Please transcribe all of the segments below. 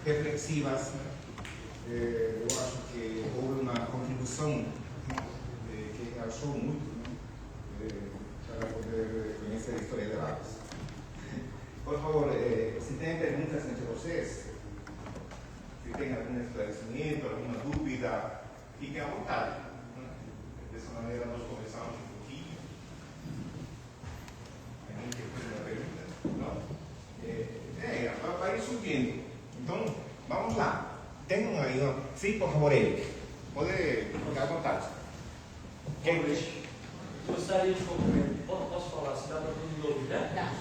reflexivas. Eu acho que houve uma contribuição que ajudou muito para poder conhecer a história de Lagos. Por favor, se tem perguntas entre vocês, se tem algum esclarecimento, alguma dúvida, fiquem à vontade. Dessa maneira nós começamos um pouquinho. Alguém quer fazer uma pergunta? Não? Vai subindo. Então, vamos lá. Tem aí, sim, por favor, Eric. Pode ficar à vontade. Gostaria de cumprimentar, posso falar, se dá para todo mundo ouvir, né? Dá.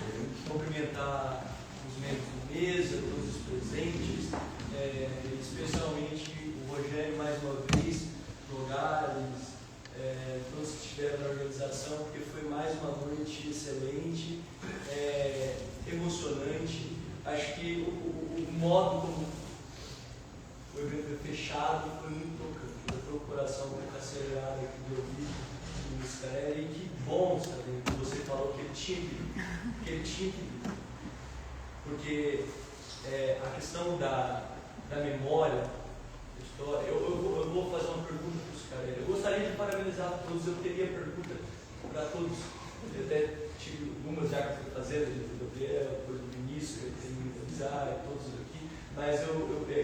Cumprimentar os membros da mesa, todos os presentes, especialmente o Rogério, mais uma vez, Logares, todos que estiveram na organização, porque foi mais uma noite excelente, emocionante. Acho que o modo como o evento foi fechado foi muito tocante. Eu estou com o coração um pouco acelerado aqui de ouvir o mistério, e que bom, sabe, que você falou que ele tinha que vir. Porque a questão da memória, da história, eu vou fazer uma pergunta para os caras. Eu gostaria de parabenizar todos, eu teria pergunta para todos. Eu até tive algumas já que fui fazendo, do Gabriel, depois do Vinícius, que tem muita amizade, todos aqui, mas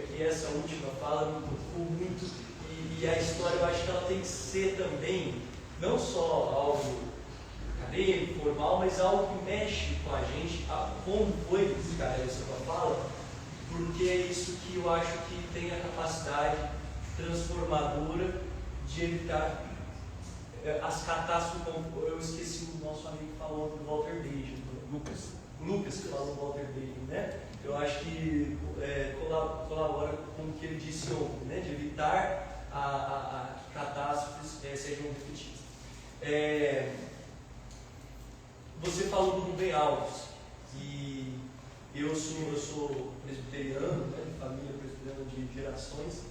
que essa última fala me tocou muito, e a história eu acho que ela tem que ser também, não só algo acadêmico, formal, mas algo que mexe com a gente, como foi essa tua fala, porque é isso que eu acho que tem a capacidade transformadora de evitar as catástrofes, como eu esqueci o nosso amigo falou do Walter Benjamin, o Lucas que falou do Walter Benjamin, né? Eu acho que colabora com o que ele disse ontem, né? De evitar que catástrofes sejam repetidas. Você falou do Rubem Alves, e eu sou presbiteriano, né? De família presbiteriana de gerações.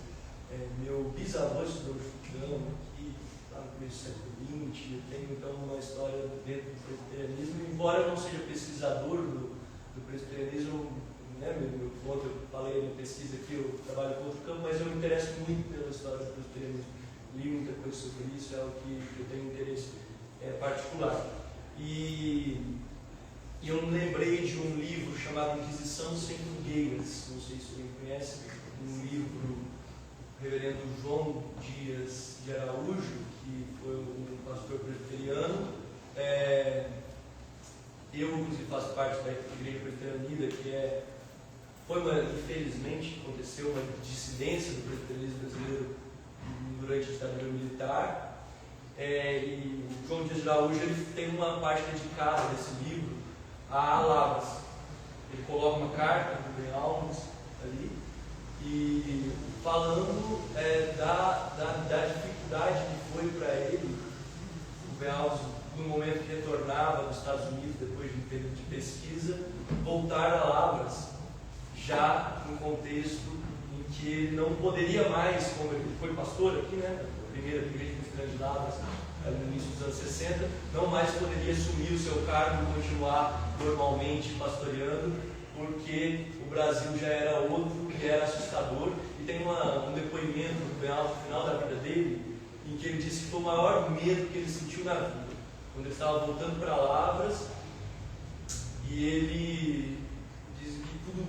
Meu bisavô estudou Chutão aqui, lá no começo do século XX. Eu tenho então uma história dentro do presbiterianismo, embora eu não seja pesquisador do presbiterianismo, né? Eu falei na pesquisa aqui, eu trabalho com outro campo, mas eu me interesso muito pela história do presbiterianismo. Li muita coisa sobre isso, é algo que eu tenho interesse particular. E eu me lembrei de um livro chamado Inquisição Sem Fogueiras, não sei se alguém conhece, um livro do reverendo João Dias de Araújo, que foi um pastor presbiteriano. Eu, inclusive, faço parte da Igreja Presbiteriana Unida, que infelizmente, aconteceu uma dissidência do presbiterianismo brasileiro durante a ditadura militar. E o João Dias de Araújo ele tem uma parte dedicada desse livro a Lavras. Ele coloca uma carta do Rubem Alves ali, e falando da dificuldade que foi para ele, o Rubem Alves, no momento que retornava dos Estados Unidos, depois de um período de pesquisa, voltar a Lavras, já no contexto em que ele não poderia mais, como ele foi pastor aqui, né, a primeira igreja de Lavras, no início dos anos 60, não mais poderia assumir o seu cargo e continuar normalmente pastoreando, porque o Brasil já era outro e era assustador. E tem um depoimento no final da vida dele, em que ele disse que foi o maior medo que ele sentiu na vida, quando ele estava voltando para Lavras, e ele diz que tudo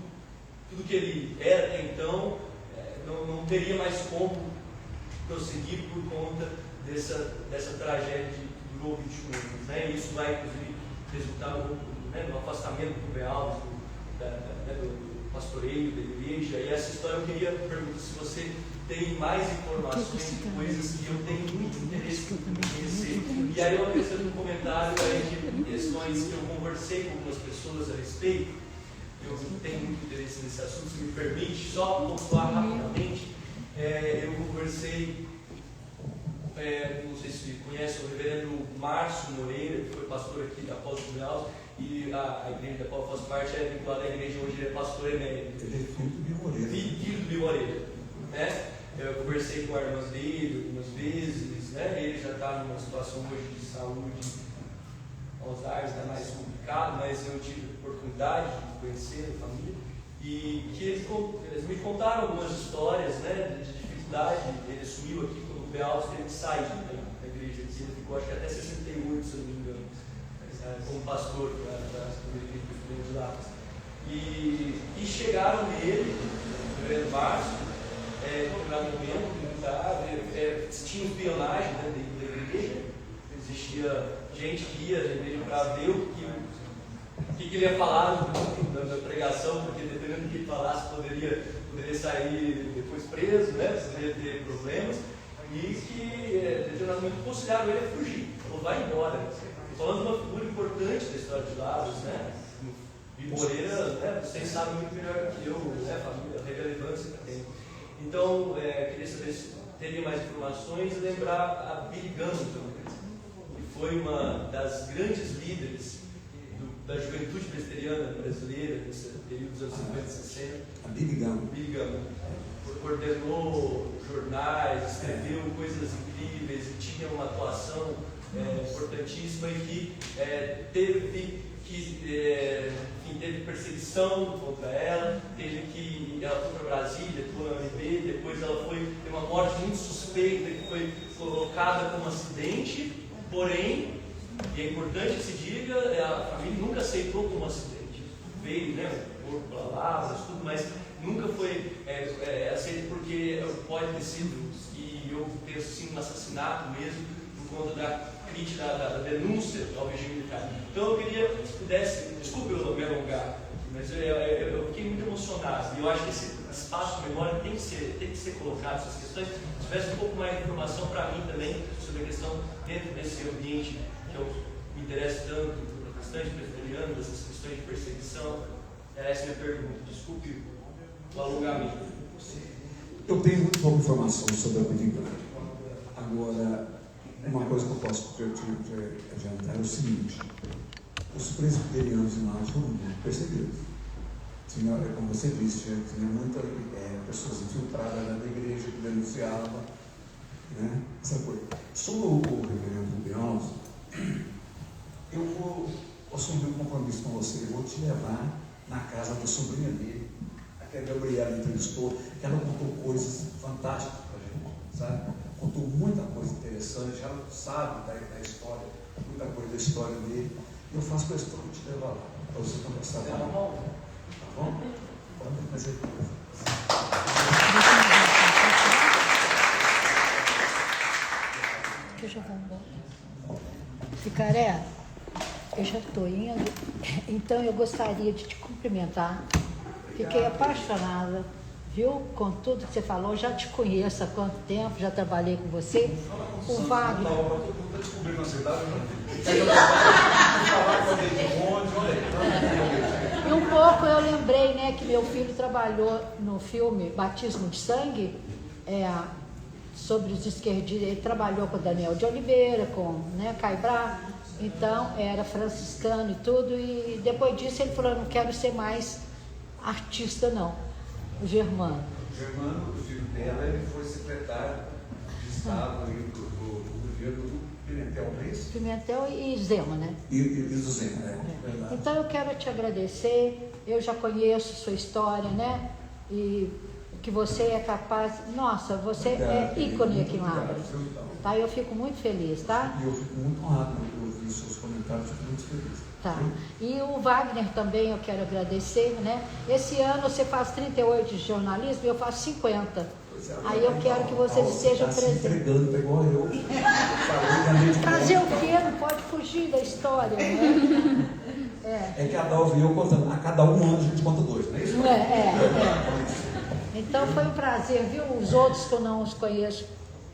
que ele era até então não teria mais como prosseguir por conta dessa tragédia que durou 21 anos. Né? E isso vai, inclusive, resultar no afastamento do Rubem Alves, do pastoreio, da igreja. E essa história eu queria perguntar se você tem mais informações de coisas que eu tenho muito interesse em conhecer. E aí eu acrescento um comentário aí de questões que eu conversei com algumas pessoas a respeito. Eu tenho muito interesse nesse assunto, se me permite, só pontuar rapidamente. Eu conversei, não sei se conhece, o reverendo Márcio Moreira, que foi pastor aqui da Apóstolo de Alves, e a igreja da qual faz parte é vinculada à igreja onde ele é pastor emérito. Ele é filho do Bimoreira. Filho do Bimoreira, né? Eu conversei com a irmã dele algumas vezes, né? Ele já está numa situação hoje de saúde aos ares, está mais complicado, mas eu tive a oportunidade de conhecer a família. e que eles me contaram algumas histórias, né, de dificuldade. Ele sumiu aqui quando o Bealves teve que sair, né, da igreja. Ele ficou, acho que até 68, se eu não me engano, como pastor da igreja de Lápis. E chegaram nele, no Reverendo Márcio, em determinado momento, tinha espionagem dentro da igreja. Existia gente que ia na igreja para ver o que ele ia falar na pregação, porque dependendo do que ele falasse, poderia sair depois preso, né? Poderia ter problemas. E que, determinado momento, consideraram ele a fugir. Falou, vai embora. Falando de uma figura importante da história de Lápis, né? E Moreira, né? Vocês sabem muito melhor que eu, né? A família, a relevância que tem. Então, queria saber se teria mais informações e lembrar a Billy Graham, que foi uma das grandes líderes da juventude presbiteriana brasileira, nesse período dos anos 50 e 60. A Billy Graham. Coordenou jornais, escreveu coisas incríveis e tinha uma atuação importantíssima e que teve perseguição contra ela, ela foi para Brasília, atuou na UNB, depois ela teve uma morte muito suspeita que foi colocada como acidente, porém, e é importante que se diga, a família nunca aceitou como acidente. Veio, né, o corpo, palavras, tudo, mas nunca foi aceito porque pode ter sido, e eu penso assim, um assassinato mesmo, por conta da crítica, da denúncia ao regime militar. Então eu queria que pudesse, desculpe eu me alongar, mas eu fiquei muito emocionado. E eu acho que esse espaço de memória tem que ser colocado, essas questões. Se tivesse um pouco mais de informação para mim também sobre a questão dentro desse ambiente que eu me interesso tanto, protestante, presbiteriano, dessas questões de perseguição. Essa é a minha pergunta. Desculpe o alongamento. Eu tenho muito pouca informação sobre a Billy Graham. Agora, uma coisa que eu posso te adiantar é o seguinte: os presbiterianos em Lápis foram muito perseguidos. Tinha, como você disse, tinha muitas pessoas infiltradas na igreja que denunciavam, né, essa coisa. Sobre o reverendo Bealves, eu vou assumir um compromisso com você. Eu vou te levar na casa da sobrinha dele, que a Gabriela entrevistou. Ela contou coisas fantásticas para a gente, sabe? Contou muita coisa interessante. Ela sabe da história, muita coisa da história dele. E eu faço questão de te levar lá, para você conversar com ela. Tá bom? Pode fazer coisa. Eu já vou embora. Ficaré, eu já estou indo, então eu gostaria de te cumprimentar. Fiquei apaixonada, viu, com tudo que você falou. Já te conheço há quanto tempo, já trabalhei com você. O Wagner. Está descobrindo a cidade, E um pouco eu lembrei, né, que meu filho trabalhou no filme Batismo de Sangue, sobre os esquerdistas. Ele trabalhou com Daniel de Oliveira, com, né, Caibrá, então era franciscano e tudo. E depois disso ele falou: não quero ser mais artista, não. O Germano. O Germano, o filho dela, ele foi secretário de Estado do governo do Pimentel, não é isso? Pimentel e Zema, né? E do Zema, né? É. Então eu quero te agradecer. Eu já conheço sua história, né? E que você é capaz. Nossa, você é ícone aqui em Lábrea. Tá? Eu fico muito feliz, tá? E eu fico muito honrado de ouvir os seus comentários, fico muito feliz. Tá. E o Wagner também eu quero agradecer, né? Esse ano você faz 38 de jornalismo e eu faço 50. Aí eu quero que vocês estejam presentes. Entregando, igual eu. Fazer o quê? Não pode fugir da história, né? É que a Dalva e eu contando, a cada um ano a gente conta dois, não é isso? Então foi um prazer, viu? Os outros que eu não os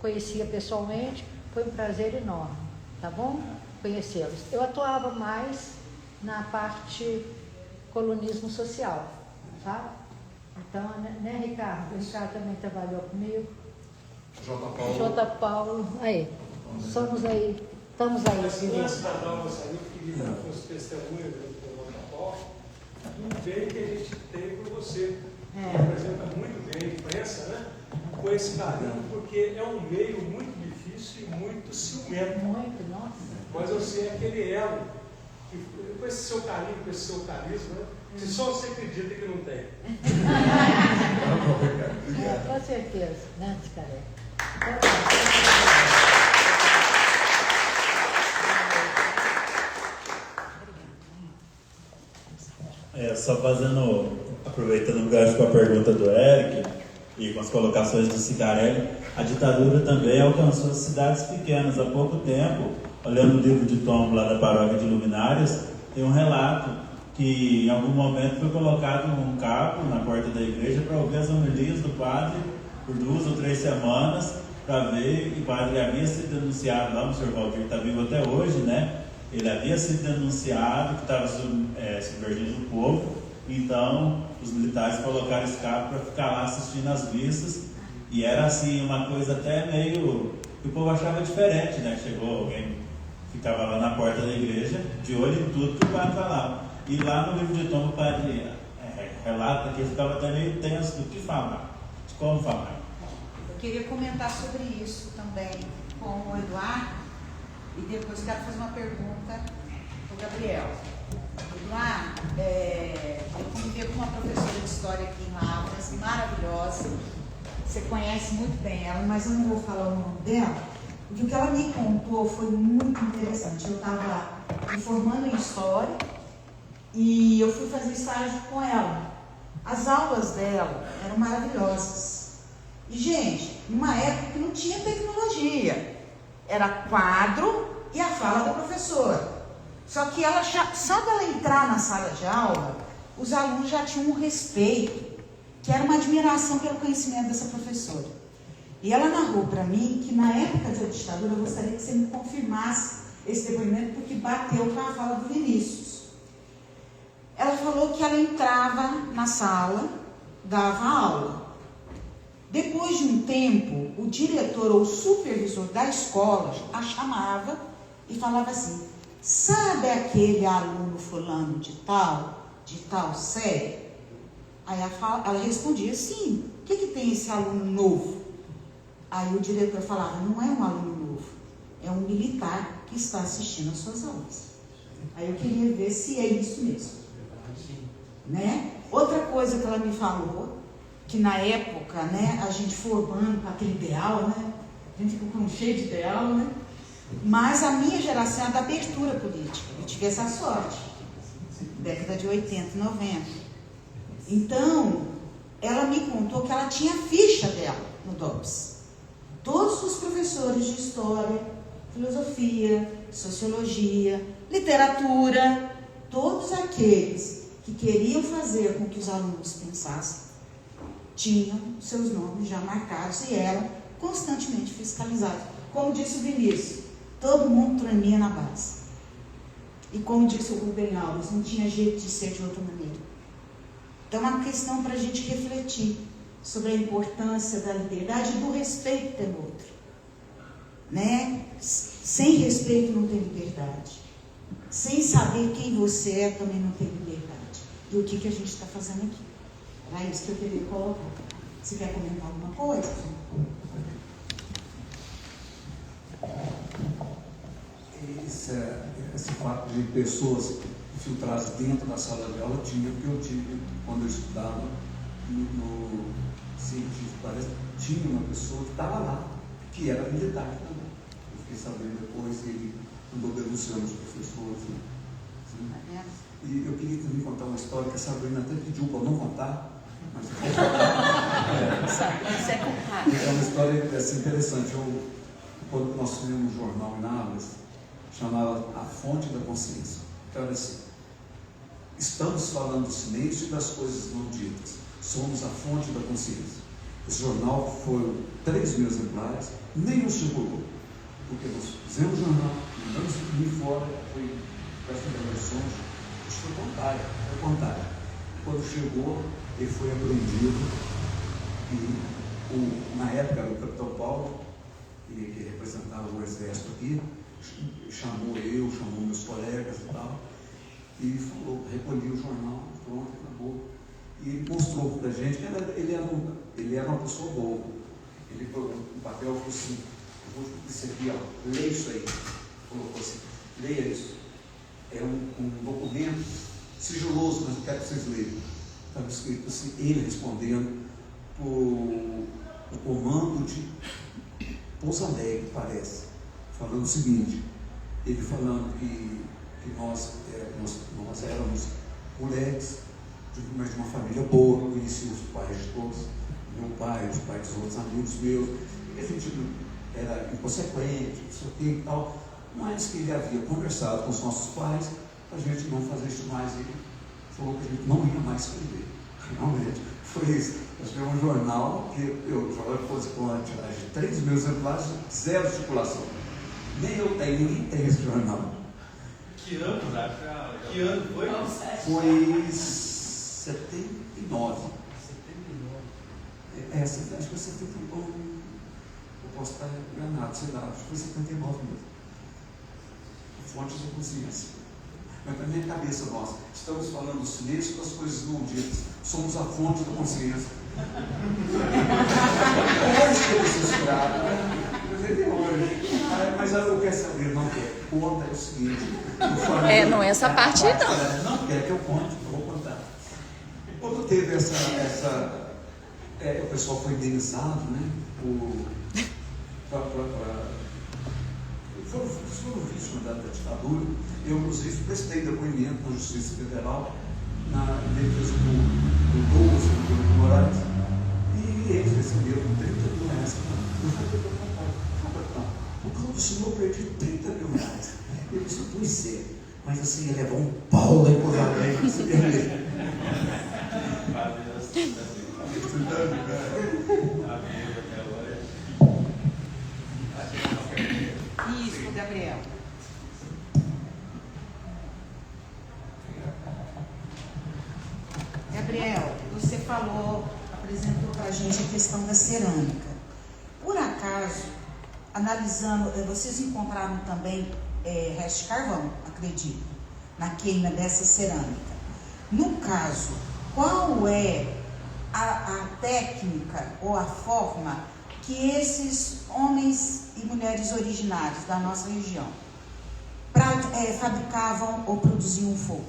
conhecia pessoalmente, foi um prazer enorme, tá bom? Conhecê-los. Eu atuava mais na parte colunismo social, tá? Então, né, Ricardo? O Ricardo também trabalhou comigo. J. Paulo. Aí. Somos aí. Estamos aí. Antes da Dalva sair, eu queria que ela fosse testemunha do J. Paulo, do bem que a gente tem por você. Representa muito bem a imprensa, né? Com esse carinho, porque é um meio muito difícil e muito ciumento. Muito, nossa. Mas você é aquele elo com esse seu carinho, com esse seu carisma, né? Se só você acredita que não tem. Com certeza, né, Cicarelli? Só aproveitando o gancho com a pergunta do Eric e com as colocações do Cicarelli, a ditadura também alcançou as cidades pequenas. Há pouco tempo, olhando o livro de Tom lá da Paróquia de Luminárias, tem um relato que em algum momento foi colocado um cabo na porta da igreja para ouvir as homilias do padre por 2 ou 3 semanas, para ver que o padre havia sido denunciado lá, o senhor Valdir está vivo até hoje, né? Ele havia sido denunciado que estava subvergindo o povo, então os militares colocaram esse cabo para ficar lá assistindo às missas, e era assim, uma coisa até meio que o povo achava diferente, né? Chegou alguém, ficava lá na porta da igreja, de olho em tudo que o padre falava. E lá no livro de Tom, o padre relata que ele ficava até meio tenso do que falar, de como falar. Eu queria comentar sobre isso também com o Eduardo, e depois quero fazer uma pergunta para o Gabriel. Eduardo, eu convivi com uma professora de história aqui em Lavras, maravilhosa. Você conhece muito bem ela, mas eu não vou falar o nome dela, porque o que ela me contou foi muito interessante. Eu estava me formando em história e eu fui fazer estágio com ela. As aulas dela eram maravilhosas. E, gente, numa época que não tinha tecnologia, era quadro e a fala da professora. Só que ela só dela entrar na sala de aula, os alunos já tinham um respeito, que era uma admiração pelo conhecimento dessa professora. E ela narrou para mim que na época da ditadura, eu gostaria que você me confirmasse esse depoimento, porque bateu com a fala do Vinícius. Ela falou que ela entrava na sala, dava aula. Depois de um tempo, o diretor ou o supervisor da escola a chamava e falava assim: sabe aquele aluno fulano de tal série? Aí ela respondia: sim, o que tem esse aluno novo? Aí o diretor falava: não é um aluno novo, é um militar que está assistindo às suas aulas. Aí eu queria ver se é isso mesmo. Né? Outra coisa que ela me falou, que na época, né, a gente formando para aquele ideal, né, a gente ficou com cheio de ideal, né, mas a minha geração é da abertura política, eu tive essa sorte, década de 80, 90. Então, ela me contou que ela tinha a ficha dela no DOPS. Todos os professores de história, filosofia, sociologia, literatura, todos aqueles que queriam fazer com que os alunos pensassem, tinham seus nomes já marcados e eram constantemente fiscalizados. Como disse o Vinícius, todo mundo tremia na base. E como disse o Rubem Alves, não tinha jeito de ser de outra maneira. Então é uma questão para a gente refletir sobre a importância da liberdade e do respeito pelo outro. Né? Sem respeito não tem liberdade. Sem saber quem você é também não tem liberdade. E o que a gente está fazendo aqui? Era isso que eu queria colocar. Você quer comentar alguma coisa? Esse fato de pessoas infiltradas dentro da sala de aula tinha, porque eu tive, quando eu estudava no científico, parece, tinha uma pessoa que estava lá, que era militar também. Eu fiquei sabendo depois que ele andou denunciando os professores. Né? E eu queria também contar uma história que a Sabrina até pediu para eu não contar, mas eu vou contar. É uma história assim, interessante. Quando nós tivemos um jornal em Lavras, chamava A Fonte da Consciência. Então era assim: estamos falando do silêncio e das coisas não ditas. Somos a fonte da consciência. Esse jornal foi 3 mil exemplares, nenhum circulou. Porque nós fizemos o jornal, mandamos ir fora, foi para as eleições. Isso foi contrário. Quando chegou, ele foi apreendido e na época era o capitão Paulo, que representava o exército aqui, chamou meus colegas e tal, e falou, recolhi o jornal, pronto, acabou. E ele mostrou para a gente que ele era uma pessoa boa. Ele pegou um papel e falou assim: eu vou isso aqui, ó, leia isso aí. Colocou assim: leia isso. é um documento sigiloso, mas eu quero que vocês leiam. Estava escrito assim, ele respondendo o comando de Pouso Alegre, parece, falando o seguinte, ele falando que nós éramos moleques, mas de uma família boa, conhecia os pais de todos, meu pai, os pais dos outros amigos meus, e a gente era inconsequente, não sei o que e tal, mas que ele havia conversado com os nossos pais, a gente não fazer isso mais, ele falou que a gente não ia mais escrever. Finalmente, foi isso. Nós tivemos um jornal que o jornal fosse com uma tiragem de 3 mil exemplares, 0 circulação. Nem eu tenho, ninguém tem esse jornal. Que ano, Que ano foi? Foi 79. 79. Acho que foi 79. Eu posso estar enganado, sei lá, acho que foi 79 mesmo. Fontes da consciência. Mas na minha cabeça, nós estamos falando do silêncio das coisas não ditas. Somos a fonte da consciência. Hoje que eu preciso esperar, hoje. Mas eu quero saber, não quer. Conta é o seguinte. Não é essa parte não. Não quer que eu conte, eu vou contar. Quando teve o pessoal foi indenizado, né? Foram vítimas da ditadura. Eu, inclusive, prestei depoimento na Justiça Federal, na defesa do Douglas, do Moraes, e eles receberam 30 mil reais. Eu falei para o papai, por causa do senhor eu perdi 30 mil reais. Ele disse, pois é, mas você ia levar um pau lá em Pouso Alegre, você perdeu. Isso, Gabriel. Gabriel, você apresentou para a gente a questão da cerâmica. Por acaso, analisando, vocês encontraram também restos de carvão, acredito, na queima dessa cerâmica. No caso, qual é a técnica ou a forma que esses homens e mulheres originários da nossa região fabricavam ou produziam fogo?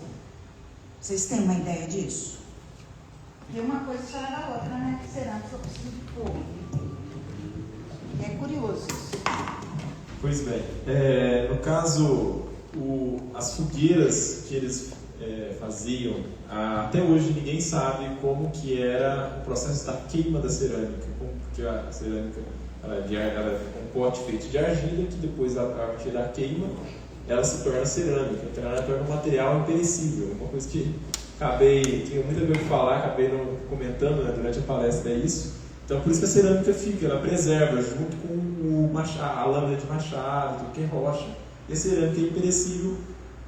Vocês têm uma ideia disso? E uma coisa será da outra, né? Cerâmica só precisa de fogo. É curioso isso. Pois bem, no caso, as fogueiras que eles faziam, até hoje ninguém sabe como que era o processo da queima da cerâmica, porque a cerâmica ela é um pote feito de argila, que depois, a partir da queima, ela se torna cerâmica, então ela torna um material imperecível, uma coisa que tinha muita coisa para falar, acabei não comentando, né, durante a palestra isso. Então por isso que a cerâmica fica, ela preserva junto com a lâmina de machado, tudo que é rocha. E a cerâmica é imperecível,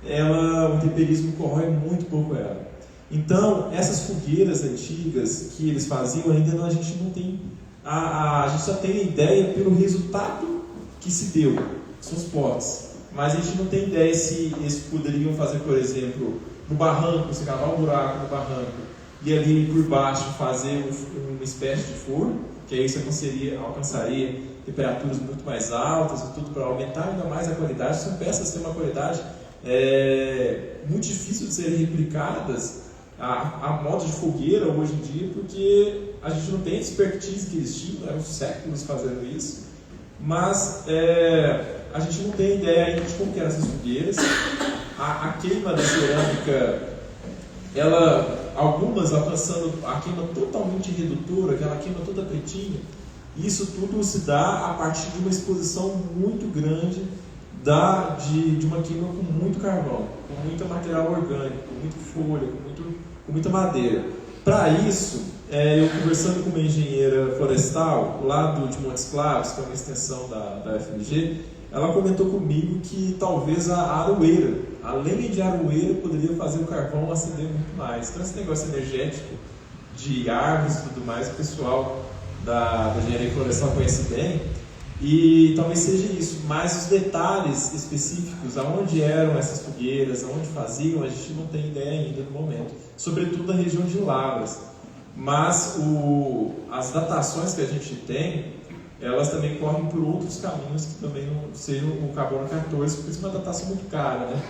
o temperismo corrói muito pouco ela. Então essas fogueiras antigas que eles faziam ainda a gente não tem, a gente só tem ideia pelo resultado que se deu, são os potes. Mas a gente não tem ideia se eles poderiam fazer, por exemplo, no barranco, você cavar um buraco no barranco e ali por baixo fazer uma espécie de forno, que aí você alcançaria temperaturas muito mais altas e tudo para aumentar ainda mais a qualidade. São peças que têm uma qualidade muito difícil de serem replicadas a modo de fogueira hoje em dia, porque a gente não tem a expertise que eles tinham, eram séculos fazendo isso, mas a gente não tem ideia ainda de como que eram essas fogueiras. A queima da cerâmica, algumas alcançando a queima totalmente redutora, aquela queima toda pretinha, isso tudo se dá a partir de uma exposição muito grande de uma queima com muito carvão, com muito material orgânico, com muito folha, com muita madeira. Para isso, eu conversando com uma engenheira florestal lá de Montes Claros, que é uma extensão da FMG, ela comentou comigo que talvez a aroeira, a lenha de aroeira, poderia fazer o carvão acender muito mais. Então esse negócio energético de árvores e tudo mais, o pessoal da engenharia florestal conhece bem, e talvez seja isso, mas os detalhes específicos, aonde eram essas fogueiras, aonde faziam, a gente não tem ideia ainda no momento, sobretudo na região de Lavras. Mas as datações que a gente tem, elas também correm por outros caminhos que também não sejam o carbono 14, porque isso é uma datação muito cara, né?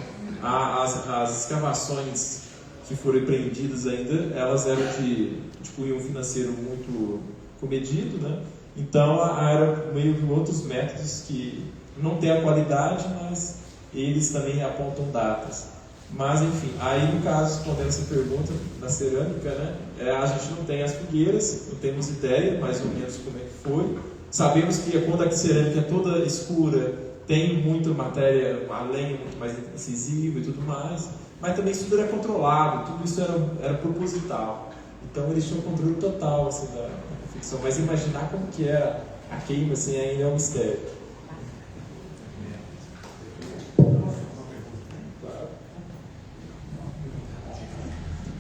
As escavações que foram empreendidas ainda, elas eram de cunho financeiro muito comedido, né? Então era meio que outros métodos que não têm a qualidade, mas eles também apontam datas. Mas enfim, aí no caso, respondendo essa pergunta da cerâmica, né? A gente não tem as fogueiras, não temos ideia mais ou menos como é que foi. Sabemos que quando a cerâmica é toda escura, tem muita matéria, a lenha muito mais incisiva e tudo mais, mas também isso tudo era controlado, tudo isso era proposital. Então eles tinham controle total assim, da ficção, mas imaginar como que era a queima assim, ainda é um mistério.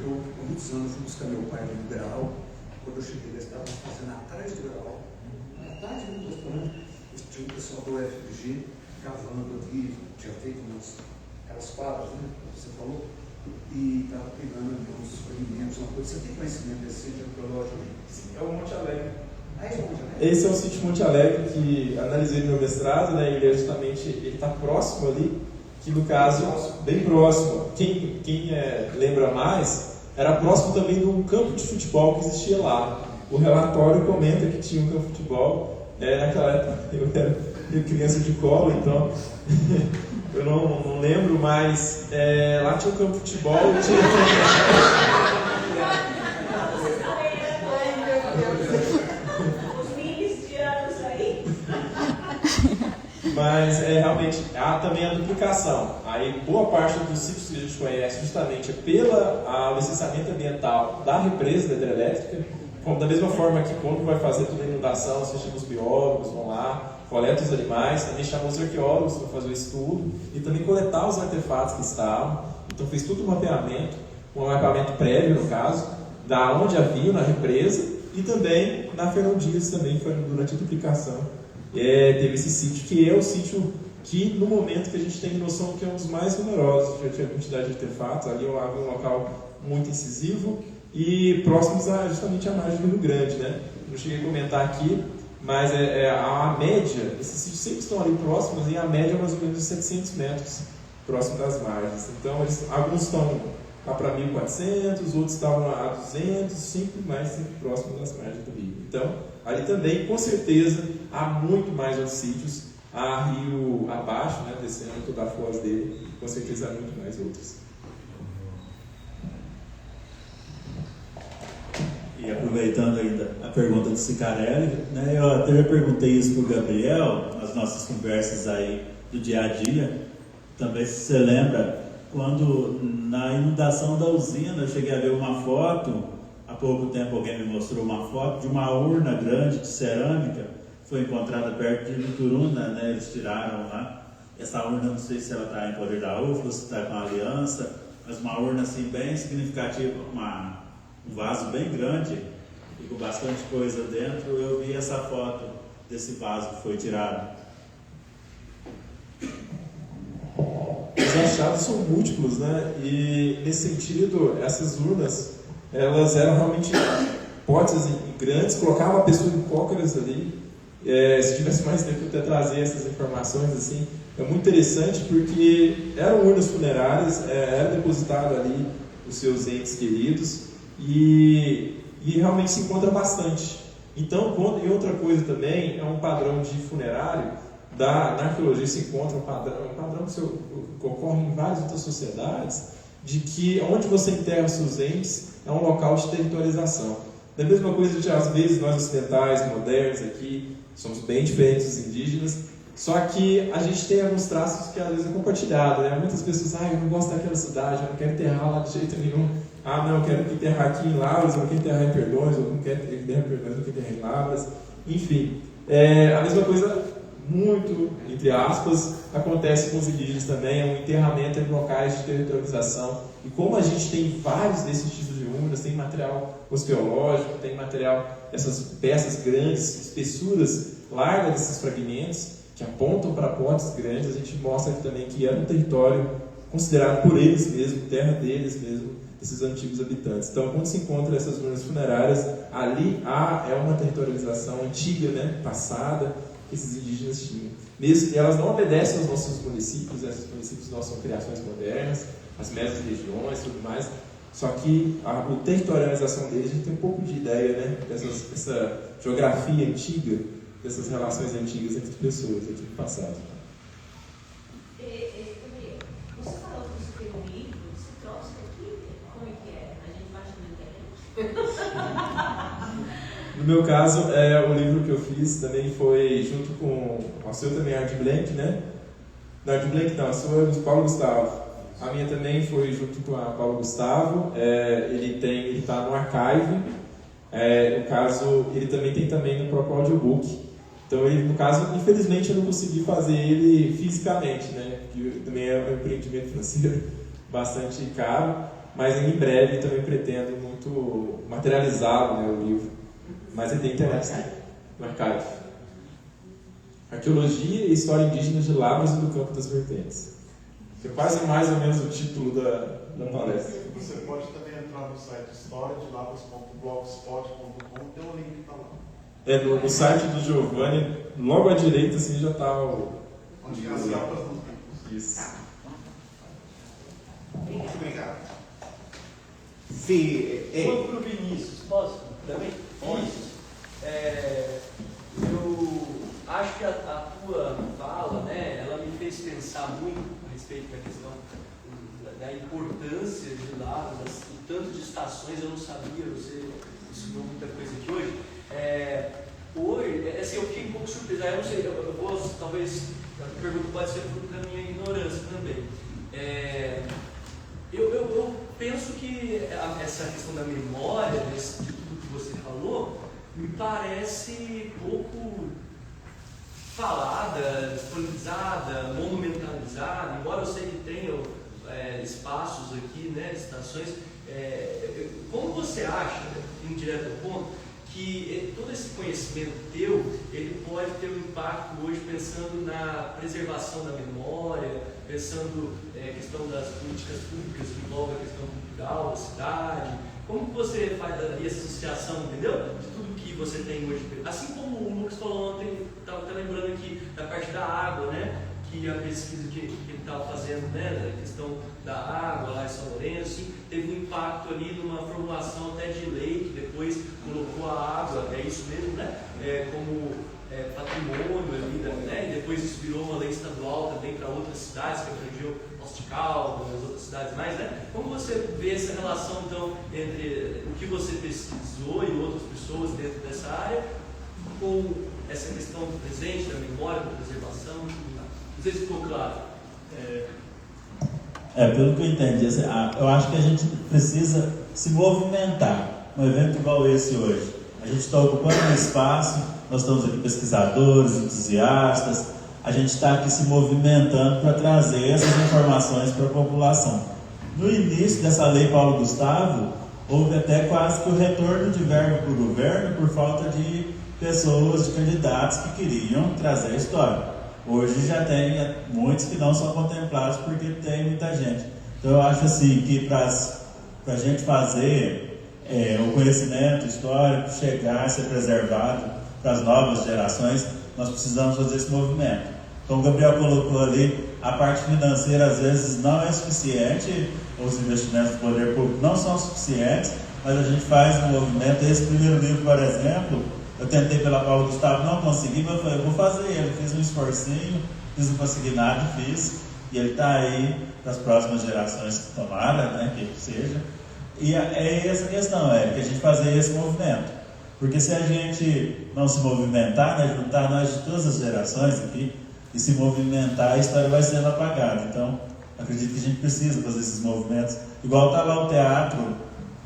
Eu, há muitos anos, fui buscar meu pai no grau. Quando eu cheguei, eles estavam fazendo a tarde do grau. À tarde do restaurante, tinha um pessoal do UFG cavando aqui, tinha feito aquelas quadras, né, que você falou, e estava pegando uns experimentos, uma coisa. Você tem conhecimento desse sítio arqueológico? Sim, é o Monte Alegre. Ah, é o Monte Alegre? Esse é o sítio Monte Alegre que analisei no meu mestrado, né? Ele é justamente, ele está próximo ali, que no caso, bem próximo. Quem lembra mais, era próximo também do campo de futebol que existia lá. O relatório comenta que tinha um campo de futebol. Naquela época eu era criança de colo, então eu não lembro, mas lá tinha um campo de futebol. Mas realmente há também a duplicação. Aí boa parte dos sítios que a gente conhece justamente é pelo licenciamento ambiental da represa da hidrelétrica, como da mesma forma que quando vai fazer toda a inundação, você chama os biólogos, vão lá, coletam os animais, também chamam os arqueólogos para fazer o estudo e também coletar os artefatos que estavam. Então fez todo um mapeamento prévio no caso, da onde havia na represa e também na Fernão Dias também foi durante a duplicação. Teve esse sítio, que é o sítio que, no momento que a gente tem noção que é um dos mais numerosos, já tinha quantidade de artefatos, ali havia um local muito incisivo e próximos justamente à margem do Rio Grande, né? Não cheguei a comentar aqui, mas a média, esses sítios sempre estão ali próximos, e a média é mais ou menos de 700 metros próximo das margens. Então, alguns estão lá para 1.400, outros estavam a 200, sempre próximo das margens do rio. Então, ali também, com certeza, há muito mais outros sítios, há rio abaixo, né, descendo toda a foz dele, com certeza há muito mais outros. E aproveitando ainda a pergunta do Cicarelli, né, eu até já perguntei isso para o Gabriel, nas nossas conversas aí do dia a dia, também se você lembra, quando na inundação da usina eu cheguei a ver uma foto, há pouco tempo alguém me mostrou uma foto de uma urna grande de cerâmica, foi encontrada perto de Lituruna, né, eles tiraram lá, essa urna não sei se ela está em poder da UFLA, se está com a aliança, mas uma urna assim bem significativa, um vaso bem grande e com bastante coisa dentro. Eu vi essa foto desse vaso que foi tirado. Os achados são múltiplos, né? E nesse sentido, essas urnas, elas eram realmente potes grandes, colocava a pessoa em cócoras ali. Se tivesse mais tempo de trazer essas informações, assim, é muito interessante porque eram urnas funerárias, era depositado ali os seus entes queridos. E realmente se encontra bastante. Então, e outra coisa também, é um padrão de funerário, na arqueologia se encontra um padrão que ocorre em várias outras sociedades, de que onde você enterra seus entes é um local de territorialização. Da mesma coisa de, às vezes, nós ocidentais, modernos aqui, somos bem diferentes dos indígenas, só que a gente tem alguns traços que às vezes é compartilhado, né? Muitas pessoas, eu não gosto daquela cidade, eu não quero enterrar lá de jeito nenhum. Não, eu quero enterrar aqui em Lavras, eu não quero enterrar em Perdões, eu não quero enterrar em Perdões, eu quero enterrar em Lavras. Enfim, a mesma coisa, muito, entre aspas, acontece com os indígenas também, é um enterramento em locais de territorialização. E como a gente tem vários desses tipos de urnas, tem material osteológico, tem material, essas peças grandes, espessuras largas desses fragmentos, que apontam para pontes grandes, a gente mostra aqui também que era um território considerado por eles mesmos, terra deles mesmo, esses antigos habitantes. Então, quando se encontra essas urnas funerárias, ali é uma territorialização antiga, né, passada, que esses indígenas tinham. Mesmo, elas não obedecem aos nossos municípios, esses municípios nossos são criações modernas, as médias regiões e tudo mais, só que a territorialização deles, a gente tem um pouco de ideia, né, dessa geografia antiga, dessas relações antigas entre pessoas aqui no passado. Você falou que você tem um livro, você trouxe aqui? Como é que é? A gente baixa na internet? No meu caso, o livro que eu fiz também foi junto com a sua também, Art Blank, né? Não, Art Blank não, a sua é do Paulo Gustavo. A minha também foi junto com a Paulo Gustavo. Ele está no Archive. No caso, ele também tem também no próprio audiobook. Então, no caso, infelizmente eu não consegui fazer ele fisicamente, né? Que também é um empreendimento financeiro bastante caro, mas em breve também pretendo muito materializá-lo, né, o livro. Mas ele tem internet, né? No Archive. Arqueologia e História Indígena de Lavras e do Campo das Vertentes. Que é quase mais ou menos o título da palestra. Você pode também entrar no site historiadelavras.blogspot.com, tem um link para lá. No site do Giovanni, logo à direita, assim, já está o... Onde as lavras dos tempos. Isso. Muito obrigado. Sim, Vou para o Vinícius, posso? Também? Vinícius, eu acho que a tua fala, né, ela me fez pensar muito a respeito da questão da importância de Lavras, o tanto de estações eu não sabia, você ensinou muita coisa aqui hoje. Hoje, assim, eu fiquei um pouco surpreso, eu não sei, eu vou, talvez, a pergunta pode ser fruto da minha ignorância também. Eu penso que essa questão da memória, de tudo que você falou, me parece pouco falada, disponibilizada, monumentalizada, embora eu sei que tenha espaços aqui, né, estações. Como você acha, indo direto ao ponto, que todo esse conhecimento teu, ele pode ter um impacto hoje pensando na preservação da memória, pensando na questão das políticas públicas que envolvem a questão cultural da cidade? Como que você faria essa associação, entendeu? De tudo que você tem hoje. Assim como o Lucas falou ontem, estava até lembrando aqui da parte da água, né? Que a pesquisa que ele estava fazendo, né, da questão da água lá em São Lourenço, assim, teve um impacto ali numa formulação até de lei, que depois colocou a água, é isso mesmo, né, como patrimônio ali, né, e depois isso virou uma lei estadual também para outras cidades, que abrangeu Poços de Caldas, as outras cidades mais, né? Como você vê essa relação, então, entre o que você pesquisou e outras pessoas dentro dessa área, com essa questão do presente, da memória, da preservação, tudo mais? Não sei se ficou claro. Pelo que eu entendi, assim, eu acho que a gente precisa se movimentar. Um evento igual esse hoje, a gente está ocupando um espaço, nós estamos aqui pesquisadores, entusiastas, a gente está aqui se movimentando para trazer essas informações para a população. No início dessa lei Paulo Gustavo, houve até quase que o retorno de verba para o governo por falta de pessoas, de candidatos que queriam trazer a história. Hoje já tem muitos que não são contemplados porque tem muita gente. Então eu acho assim que para a gente fazer o conhecimento histórico chegar a ser preservado para as novas gerações, nós precisamos fazer esse movimento. Como o Gabriel colocou ali, a parte financeira às vezes não é suficiente, os investimentos do poder público não são suficientes, mas a gente faz um movimento. Esse primeiro livro, por exemplo, eu tentei pela Paulo Gustavo, não consegui, mas eu falei, eu vou fazer ele. Fiz um esforcinho, não consegui nada, fiz. E ele está aí para as próximas gerações que tomaram, né, que seja. E é essa questão, que a gente fazer esse movimento. Porque se a gente não se movimentar, né, juntar nós de todas as gerações aqui, e se movimentar, a história vai sendo apagada. Então, acredito que a gente precisa fazer esses movimentos. Igual está lá o teatro,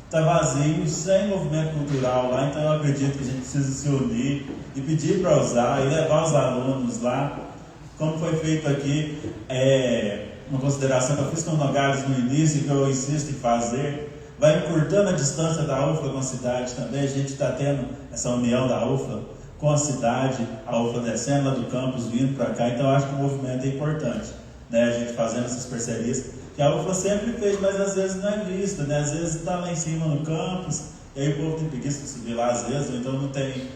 está vazio, sem movimento cultural lá, então eu acredito que a gente precisa se unir e pedir para usar e levar os alunos lá. Como foi feito aqui, uma consideração que eu fiz com o Nogales no início, que eu insisto em fazer, vai encurtando a distância da UFLA com a cidade também. A gente está tendo essa união da UFLA com a cidade, a UFLA descendo lá do campus, vindo para cá, então eu acho que o movimento é importante, né? A gente fazendo essas parcerias, que a UFLA sempre fez, mas às vezes não é vista, né? Às vezes está lá em cima no campus, e aí o povo tem preguiça de subir lá às vezes, ou então não tem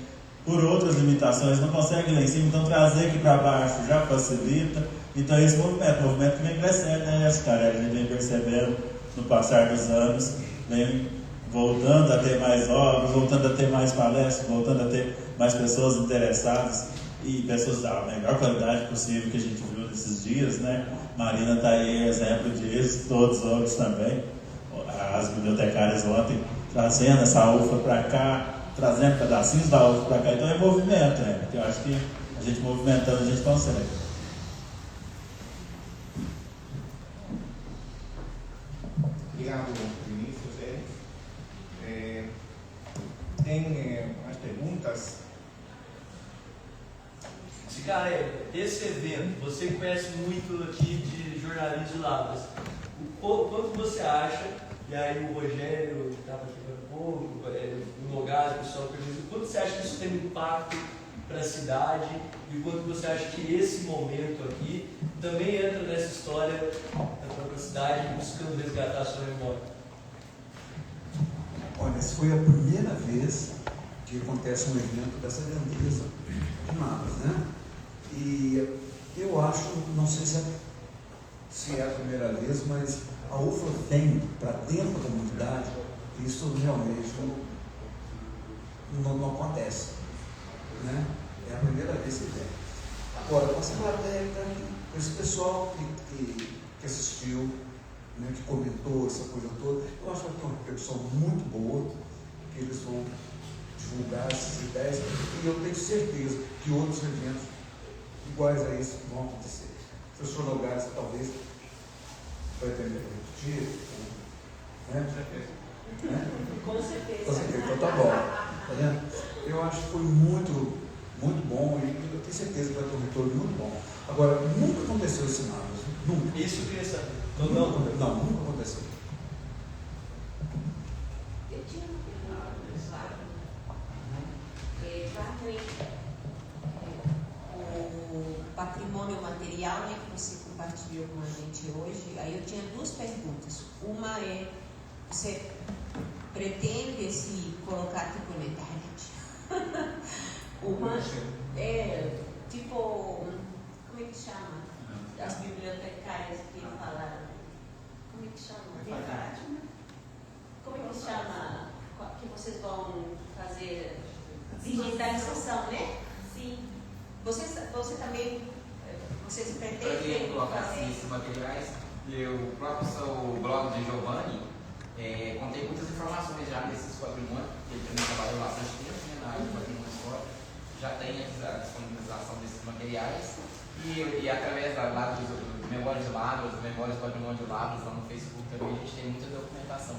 por outras limitações não consegue ir lá em cima, então trazer aqui para baixo já facilita. Então esse movimento que vem crescendo, né, Cicarelli? A gente vem percebendo no passar dos anos, vem voltando a ter mais obras, voltando a ter mais palestras, voltando a ter mais pessoas interessadas e pessoas da melhor qualidade possível que a gente viu nesses dias, né? Marina está aí exemplo disso, todos os outros também, as bibliotecárias ontem trazendo essa UFA para cá, trazendo pedacinhos da UFA para cá, então é movimento, né? Eu acho que a gente movimentando a gente consegue. Obrigado, Vinícius. Tem umas perguntas. Cicarelli, esse evento, você conhece muito aqui de jornalismo de Lavras. Quanto você acha, e aí o Rogério, que estava aqui há pouco, o Nogado, o pessoal pergunta, quanto você acha que isso tem um impacto para a cidade e quanto você acha que esse momento aqui também entra nessa história da própria cidade buscando resgatar a sua memória? Olha, essa foi a primeira vez que acontece um evento dessa grandeza de Lavras, né? E eu acho, não sei se é a primeira vez, mas a UFA vem para dentro da comunidade, e isso realmente não acontece, né? É a primeira vez que vem. Agora, com essa plateia, com esse pessoal que assistiu, né, que comentou essa coisa toda, eu acho que vai ter uma repercussão muito boa, que eles vão divulgar essas ideias, e eu tenho certeza que outros eventos iguais a esse vão acontecer. O professor Nogares talvez vai ter que repetir, né? Com certeza. Com certeza, então tá bom. Tá vendo? Eu acho que foi muito bom, e eu tenho certeza que vai ter um retorno muito bom. Agora, nunca aconteceu esse nada, nunca. Isso eu queria saber. Nunca aconteceu. Eu tinha uma pergunta para o Flávio. O patrimônio material, né, que você compartilhou com a gente hoje, aí eu tinha duas perguntas. Uma é, você pretende se colocar tipo na internet? Uma é tipo, como é que chama? As bibliotecárias que falaram. Como é que chama? Como é que chama? Que vocês vão fazer digitalização, né? Sim. Você também, vocês pretendem colocar esses materiais. O próprio blog de Giovanni contém muitas informações já desses patrimônios, que ele também trabalhou bastante tempo, né, na área do patrimônio histórico. Já tem a disponibilização desses materiais e através da Memória de Lavras, Memórias do Patrimônio de Lavras, lá no Facebook também a gente tem muita documentação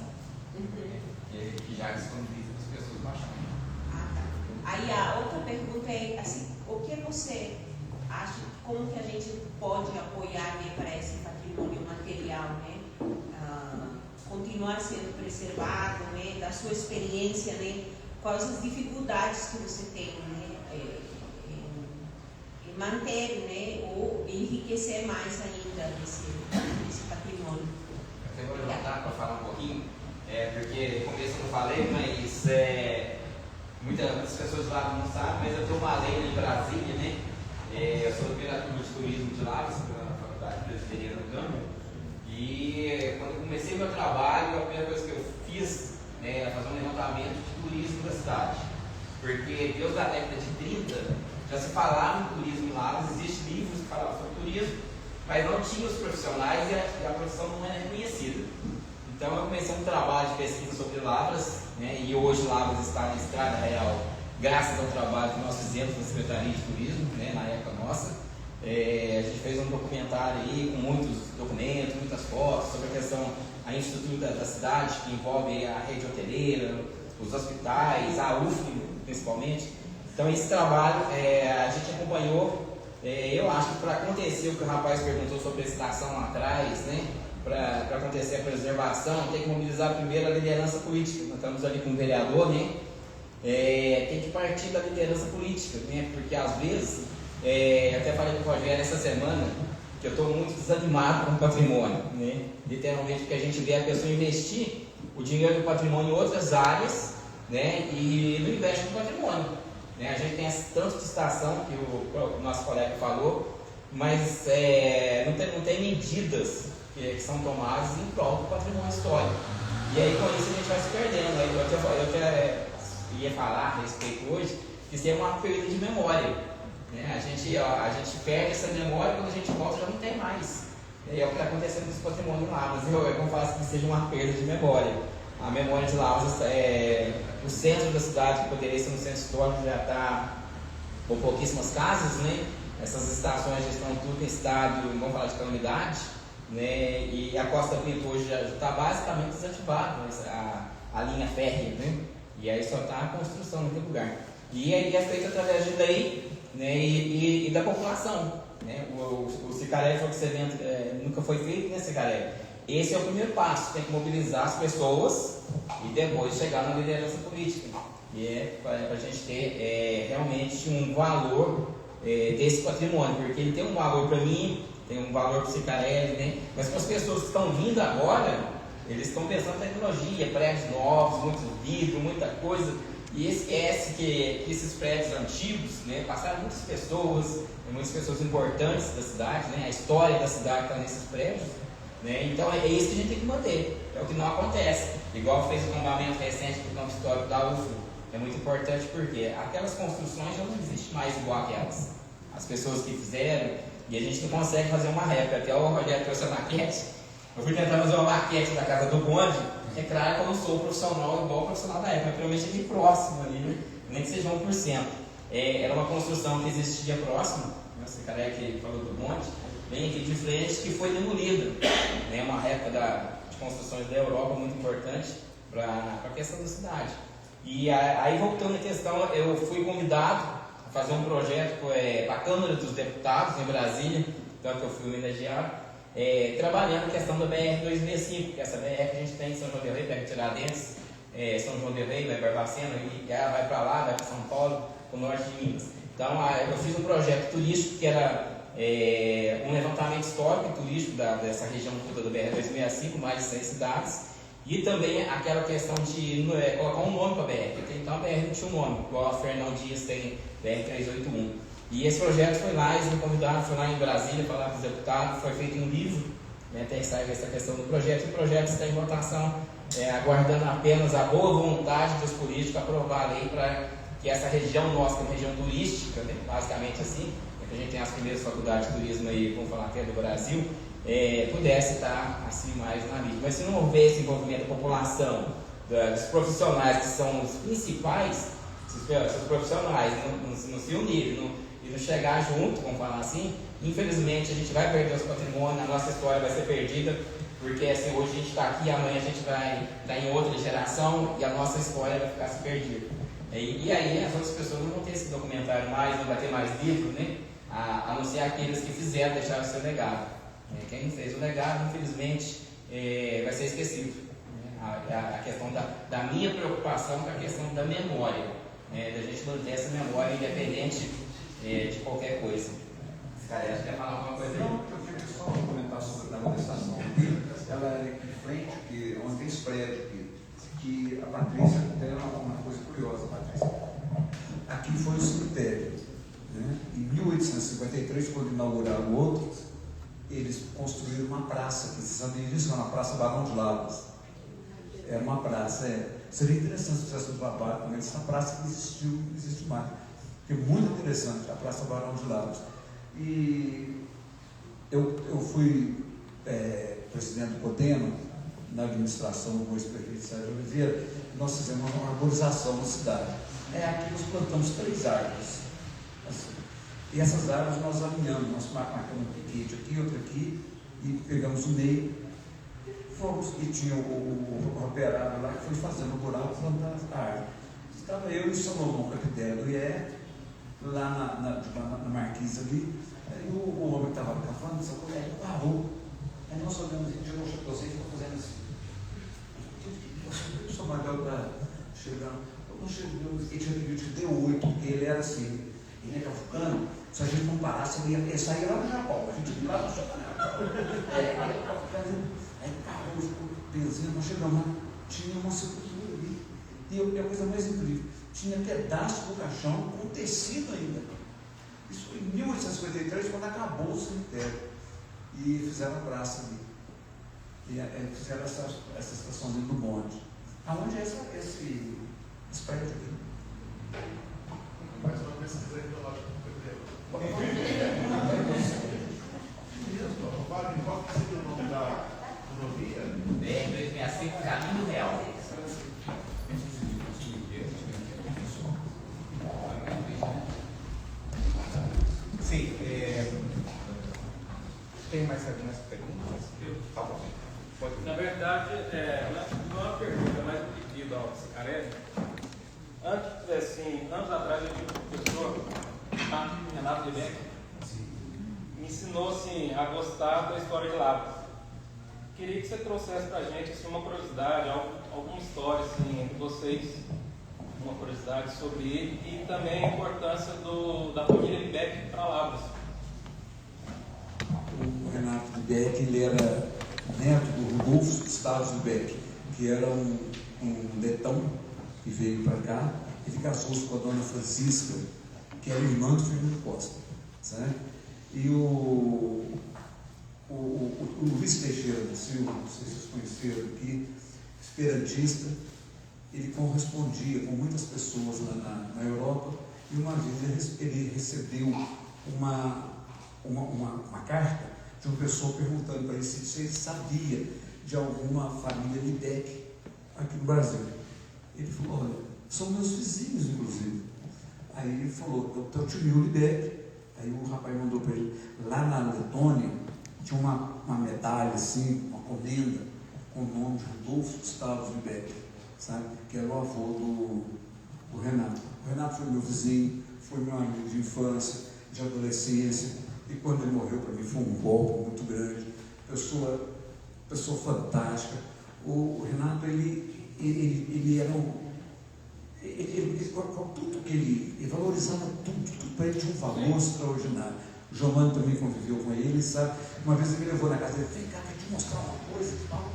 que já disponibiliza para as pessoas baixarem. Aí a outra pergunta é assim, o que você acha, como que a gente pode apoiar, né, para esse patrimônio material, né, continuar sendo preservado, né, da sua experiência, né, quais as dificuldades que você tem, né, em manter, né, ou enriquecer mais ainda esse patrimônio. Eu vou levantar para falar um pouquinho, porque no começo eu não falei, mas muitas pessoas lá não sabem, mas eu tenho uma lei em Brasília, né? Eu sou do primeira turma de turismo de Lavras, pela Faculdade Presbiteriana do Gama, e quando eu comecei meu trabalho, a primeira coisa que eu fiz era fazer um levantamento de turismo da cidade, porque desde a década de 30 já se falava em turismo em Lavras, existem livros que falavam sobre turismo, mas não tinha os profissionais e a profissão não era reconhecida. Então eu comecei um trabalho de pesquisa sobre Lavras, né, e hoje Lavras está na estrada real, graças ao trabalho que nós fizemos na Secretaria de Turismo, né, na época nossa. A gente fez um documentário aí com muitos documentos, muitas fotos sobre a questão, a infraestrutura da cidade, que envolve a rede hoteleira, os hospitais, a UFM principalmente. Então esse trabalho a gente acompanhou, eu acho que para acontecer o que o rapaz perguntou sobre a estação lá atrás, né, para acontecer a preservação, tem que mobilizar primeiro a liderança política. Nós estamos ali com o vereador, né? Tem que partir da liderança política, né? Porque às vezes, até falei com o Rogério essa semana, que eu estou muito desanimado com o patrimônio, né? Literalmente, porque a gente vê a pessoa investir o dinheiro do patrimônio em outras áreas, né? E não investe no patrimônio. Né? A gente tem esse tanto de estação que o nosso colega falou, mas não tem medidas que são tomadas em prol do patrimônio histórico. E aí com isso a gente vai se perdendo. Eu ia falar a respeito hoje que isso é uma perda de memória. Né? A gente perde essa memória, quando a gente volta já não tem mais. É o que está acontecendo com esse patrimônio em Lavras. Eu faço que seja uma perda de memória. A memória de Lavras, o centro da cidade, que poderia ser um centro histórico, já está com pouquíssimas casas, né? Essas estações já estão tudo em estado, vamos falar de calamidade, né? E a Costa Pinto hoje já está basicamente desativada, a linha férrea, né? E aí só está a construção naquele lugar. E aí é feito através de lei, né? E da população. Né? O Cicarelli falou que esse evento nunca foi feito, né, Cicarelli? Esse é o primeiro passo, tem que mobilizar as pessoas e depois chegar na liderança política. E para a gente ter realmente um valor desse patrimônio, porque ele tem um valor para mim, tem um valor para o Cicarelli, né? Mas para as pessoas que estão vindo agora, eles estão pensando em tecnologia, prédios novos, muito vidro, muita coisa, e esquece que esses prédios antigos, né, passaram muitas pessoas importantes da cidade, né? A história da cidade está nesses prédios. Né? Então é isso que a gente tem que manter, é o que não acontece. Igual fez o tombamento recente do campo histórico da UFO, é muito importante porque aquelas construções já não existem mais igual aquelas. As pessoas que fizeram, e a gente não consegue fazer uma réplica. Até o Rogério trouxe a maquete, eu fui tentar fazer uma maquete da casa do bonde. É claro que eu não sou profissional igual o profissional da época, provavelmente aqui próximo ali, né? Nem que seja 1%. Era uma construção que existia próximo, esse cara que falou do bonde, bem aqui de frente, que foi demolida. É uma réplica de construções da Europa muito importante para a questão da cidade. E aí, voltando à questão, eu fui convidado a fazer um projeto para a Câmara dos Deputados em Brasília, tanto que eu fui homenageado, trabalhando a questão da BR-265, que é essa BR que a gente tem em São João del Rei, pega Tiradentes, São João del Rei, vai Barbacena, e ela vai para lá, vai para São Paulo, para o norte de Minas. Então, eu fiz um projeto turístico que era um levantamento histórico e turístico dessa região toda do BR-265, mais de 100 cidades, e também aquela questão de colocar um nome para a BR, porque então a BR não tinha um nome, igual a Fernão Dias tem BR-381. E esse projeto foi lá, eles me convidaram, fui lá em Brasília falar com os deputados, foi feito um livro, né, tem essa questão do projeto, e o projeto está em votação, aguardando apenas a boa vontade dos políticos aprovar a lei para que essa região nossa, que é uma região turística, né, basicamente assim, a gente tem as primeiras faculdades de turismo aí, vamos falar que é do Brasil, pudesse estar assim mais na mídia. Mas se não houver esse envolvimento da população, dos profissionais que são os principais, se os profissionais não se unirem e não chegar junto, vamos falar assim, infelizmente a gente vai perder os patrimônios, a nossa história vai ser perdida, porque assim, hoje a gente está aqui, amanhã a gente vai estar em outra geração e a nossa história vai ficar se perdida. E aí as outras pessoas não vão ter esse documentário mais, não vai ter mais livro, né? A não ser aqueles que fizeram, deixaram o seu legado. Quem não fez o legado, infelizmente, vai ser esquecido. A questão da minha preocupação com a questão da memória, da gente manter essa memória independente de qualquer coisa. Esse cara acho que quer falar alguma coisa aí? Não, eu queria só comentar sobre a manifestação aqui. Ela é aqui de frente, onde tem esse prédio aqui, que a Patrícia tem uma coisa curiosa, Patrícia. Aqui foi o cemitério. Né? Em 1853, quando inauguraram o outro, eles construíram uma praça, que vocês sabem disso, na Praça Barão de Lavras. Era uma praça, seria interessante se fizesse um trabalho com essa praça que existe mais. Porque é muito interessante a Praça Barão de Lavras. E eu fui presidente do COTEMA, na administração do ex-prefeito Sérgio Oliveira, e nós fizemos uma arborização na cidade. Aqui nós plantamos 3 árvores. Assim, e essas árvores nós alinhamos, nós marcamos um piquete aqui, outro aqui, e pegamos o meio, fomos, e tinha o operário lá que foi fazendo o buraco e plantando as árvores. Estava eu e o Salomão Capidério do IE, lá na marquise ali, aí o homem que estava falando, ele parou, aí nós olhamos e tirou o chapeuzinho e ficou fazendo assim. O Samuel está chegando, nós chegamos, ele tinha pedido que deu 8, porque ele era assim, ele era africano, se a gente não parasse, ele ia sair lá no Japão, a gente ia lá no Japão. Aí parou, ficou pensando, nós chegamos lá, tinha uma sepultura ali. E a coisa mais incrível, tinha pedaço do caixão com tecido ainda. Isso foi em 1853, quando acabou o cemitério. E fizeram a praça ali. E fizeram essa estaçãozinha do bonde. Aonde é esse prédio aqui? Mas uma pesquisa arqueológica do Qual que seria o nome da rodovia? BR-265, Caminho Real. Sim, tem mais algumas perguntas? Tá bom. Pode. Na verdade, não é uma pergunta, mas um pedido ao Cicarelli. Anos atrás eu tive um professor, Renato Lebeck, me ensinou assim, a gostar da história de Lavras. Queria que você trouxesse para a gente assim, uma curiosidade, alguma história assim, entre vocês, uma curiosidade sobre ele e também a importância da família Lebeck para Lavras. O Renato Lebeck, ele era neto do Rudolfo Estados Lebeck, que era um letão que veio para cá. Ele casou-se com a dona Francisca, que era irmã do Fernando Costa, certo? E o Luiz Teixeira da Silva, não sei se vocês conheceram aqui, esperantista, ele correspondia com muitas pessoas lá na Europa, e uma vez ele recebeu uma carta de uma pessoa perguntando para ele se ele sabia de alguma família Lebeck aqui no Brasil. Ele falou, olha, são meus vizinhos, inclusive. Aí ele falou, eu te vi o Lebeck. Aí o rapaz mandou para ele, lá na Letônia, tinha uma medalha assim, uma comenda, com o nome de Rudolfo Estados Lebeck, sabe? Que era o avô do Renato. O Renato foi meu vizinho, foi meu amigo de infância, de adolescência, e quando ele morreu para mim foi um golpe muito grande, pessoa fantástica. O Renato, ele era tudo que ele valorizava tudo para ele tinha um valor extraordinário. O Giovanni também conviveu com ele, sabe? Uma vez ele me levou na casa dele, vem cá, quer te mostrar uma coisa e tal.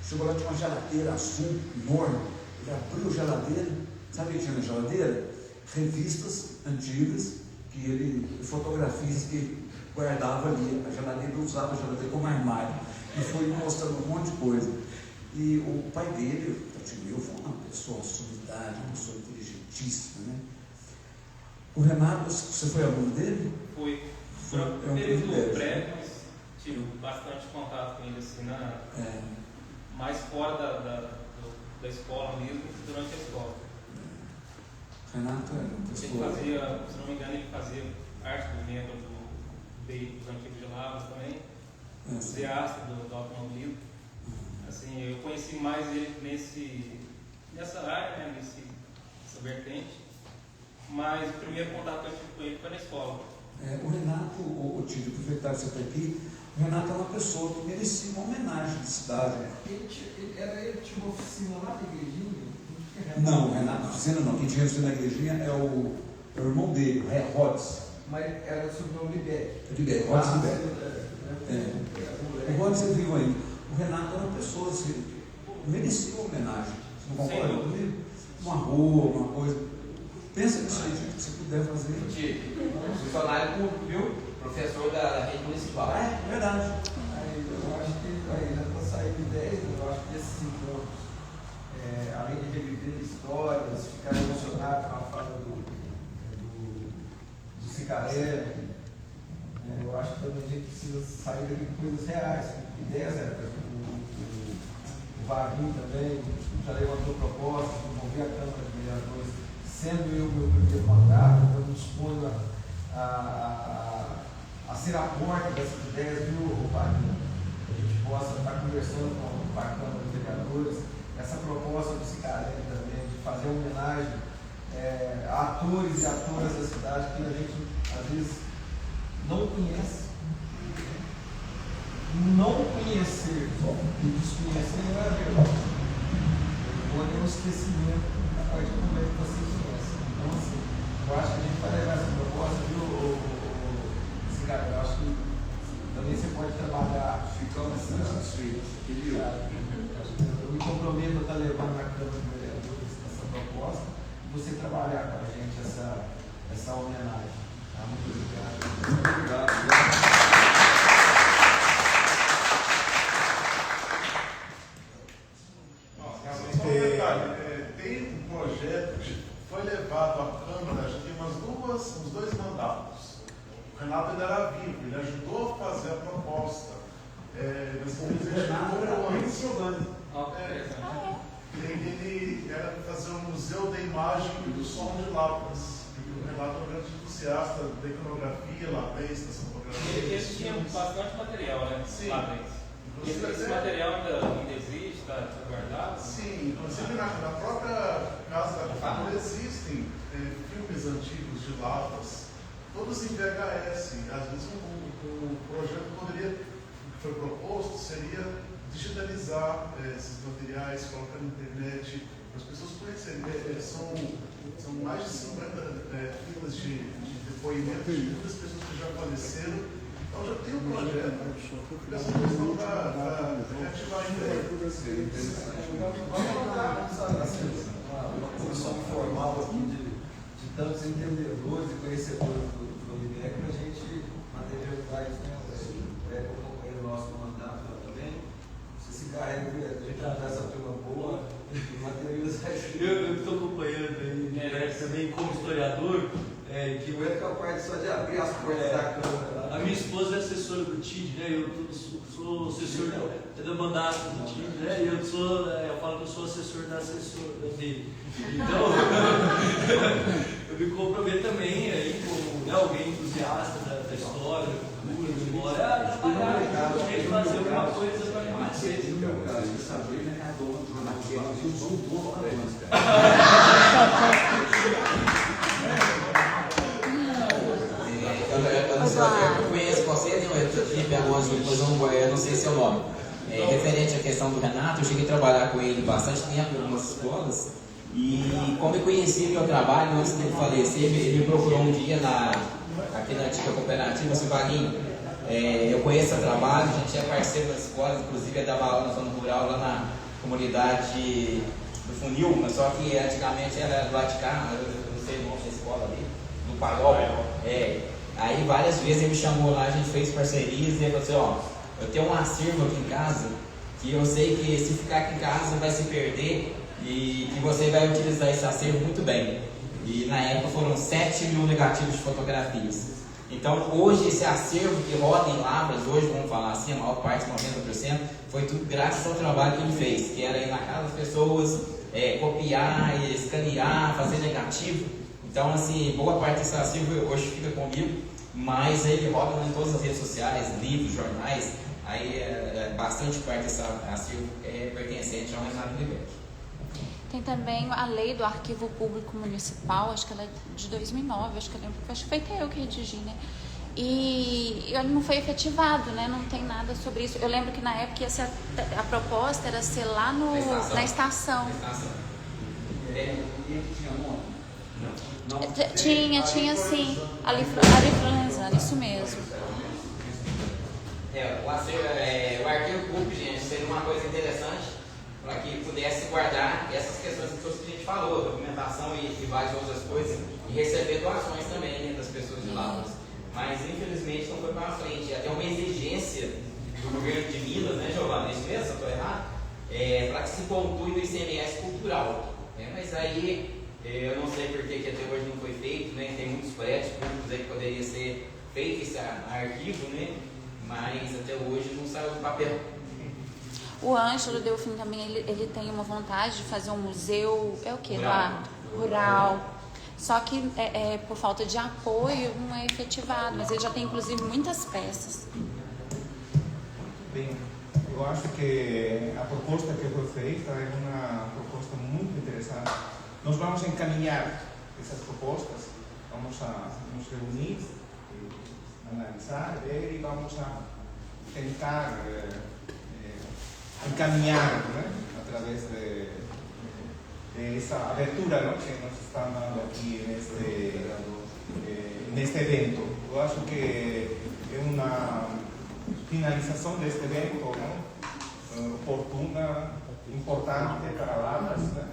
Chegou lá, tinha uma geladeira azul, enorme. Ele abriu a geladeira, sabe o que tinha na geladeira? Revistas antigas, fotografias que ele guardava ali. A geladeira, ele usava a geladeira como armário. E foi me mostrando um monte de coisa. E o pai dele, eu foi uma pessoa solidária, uma pessoa inteligentíssima, né? O Renato, você foi aluno dele? Fui. É um privilégio. Pré, tive bastante contato com ele assim, mais fora da escola mesmo, durante a escola. Renato era uma pessoa... Ele fazia, se não me engano, ele fazia arte do membro dos antigos de Lavras também, entusiasta do automobilismo. Assim, eu conheci mais ele nessa área, né, nessa vertente, mas o primeiro contato que eu tive com ele foi na escola. O Renato, o Tídio, aproveitar que você está aqui, o Renato é uma pessoa que merecia uma homenagem de cidade. Ele tinha uma oficina lá na igrejinha? Não, o Renato oficina não, quem tinha oficina na igrejinha é o irmão dele, Rods. Mas era sobre o Lebeck. Rods Lebeck. O Rods é vivo ainda. O Renato era uma pessoa assim, merecia uma homenagem. Você não concorda comigo? Uma rua, uma coisa. Pensa nisso aí, que você puder fazer. Funcionário público, viu? Professor da rede municipal. Verdade. Eu acho que aí já está saindo 10, eu acho que esses encontros, além de reviver histórias, ficar emocionado com a fala do Cicarelli, eu acho que também a gente precisa sair daqui com coisas reais, ideias, o Vaguinho também já levantou propostas, envolver a Câmara de Vereadores, sendo eu meu primeiro mandato, eu me disponho a ser a porta dessas ideias, viu, Vaguinho? A gente possa estar conversando com a Câmara de Vereadores, essa proposta do Cicarelli também, de fazer uma homenagem a atores e atoras da cidade que a gente, às vezes, não conhece. Não conhecer, e desconhecer não é verdade. Pode ter um esquecimento a partir do momento que você conhece. Então, assim, eu acho que a gente vai levar essa proposta, viu, Cicarelli? Eu acho que também você pode trabalhar. Ficamos satisfeitos. Eu me comprometo a estar levando na Câmara de Vereadores essa proposta. homenagem. Tá? Muito obrigado. Só um detalhe, tem um projeto que foi levado à Câmara, já tem uns 2 mandatos. O Renato ainda era vivo, ele ajudou a fazer a proposta. Mas infelizmente não morreu antes. Ele era fazer um museu da imagem e do som de Lavras. O Renato é um grande entusiasta da iconografia, Lavras, da fotografia. Eles tinham bastante material, né? Sim. Esse material ainda existe, está guardado? Sim, inclusive na própria Casa da Cultura existem filmes antigos de Lavras, todos em VHS. Às vezes o projeto poderia, que foi proposto, seria digitalizar esses materiais, colocar na internet, para as pessoas conhecerem. São mais de 50 filas de depoimentos de muitas pessoas que já faleceram. Então já tem um projeto. Essa questão da reativar ainda. Vamos montar uma comissão formal aqui de tantos entendedores e conhecedores do IBEC para a gente materializar isso, né? O companheiro nosso no mandato também. Se carrega, a gente ajudar essa turma boa e materializar isso. Eu estou acompanhando aí, também como historiador. Que o é capaz só de abrir as portas da Câmara. A minha esposa é assessora do TID, né? Eu sou assessor do mandato do TID, né? E eu falo que eu sou assessor da assessora dele. Então, eu me comprometo também aí como alguém entusiasta da história, da cultura, da memória, a trabalhar, fazer alguma coisa para conhecer. No caso de saber, né? A dona do jornal que eu conheço você, eu não sei seu nome. Referente à questão do Renato, eu cheguei a trabalhar com ele bastante tempo em algumas escolas. E como eu conheci meu trabalho antes dele falecer, ele me procurou um dia aqui na antiga cooperativa, Silvaguinho. Eu conheço o trabalho, a gente é parceiro das escolas, inclusive eu dava aula na zona rural lá na comunidade do Funil, mas só que antigamente era do lado de cá, eu não sei o nome da escola ali, do Pagol. Aí várias vezes ele me chamou lá, a gente fez parcerias e ele falou assim, eu tenho um acervo aqui em casa que eu sei que se ficar aqui em casa vai se perder e que você vai utilizar esse acervo muito bem. E na época foram 7 mil negativos de fotografias. Então hoje esse acervo que roda em Lavras, hoje vamos falar assim, a maior parte, 90%, foi tudo graças ao trabalho que ele fez, que era ir na casa das pessoas, copiar, escanear, fazer negativo. Então, assim, boa parte desse acervo hoje fica comigo, mas ele roda em todas as redes sociais, livros, jornais, aí bastante parte desse acervo é pertencente ao Renato Libeck. Tem também a lei do Arquivo Público Municipal, acho que ela é de 2009, acho que foi até eu que redigi, né? E ele não foi efetivado, né? Não tem nada sobre isso. Eu lembro que na época a proposta era ser lá na estação. Tinha sim. Ali Franzano, isso mesmo. O arquivo público, gente, seria uma coisa interessante para que pudesse guardar essas questões que a gente falou, documentação e várias outras coisas, e receber doações também, né, das pessoas de Lavras. Mas infelizmente não foi para frente. Até uma exigência do governo de Minas, né, Giovana? Isso mesmo? Estou errado? Para que se pontue no ICMS cultural. Mas aí eu não sei por que até hoje não foi feito, né? Tem muitos prédios públicos aí que poderia ser feito esse arquivo, né? Mas até hoje não saiu do papel. O Ângelo Delfim também, ele tem uma vontade de fazer um museu, rural. Só que por falta de apoio não é efetivado, mas ele já tem inclusive muitas peças. Bem, eu acho que a proposta que foi feita é uma proposta muito interessante. Nós vamos encaminhar essas propostas, vamos a nos reunir, analisar, ver e vamos a tentar encaminhar, né, através dessa abertura, não, que nós estamos dando aqui neste evento. Eu acho que é uma finalização deste evento, não, oportuna, importante para Lavras, né?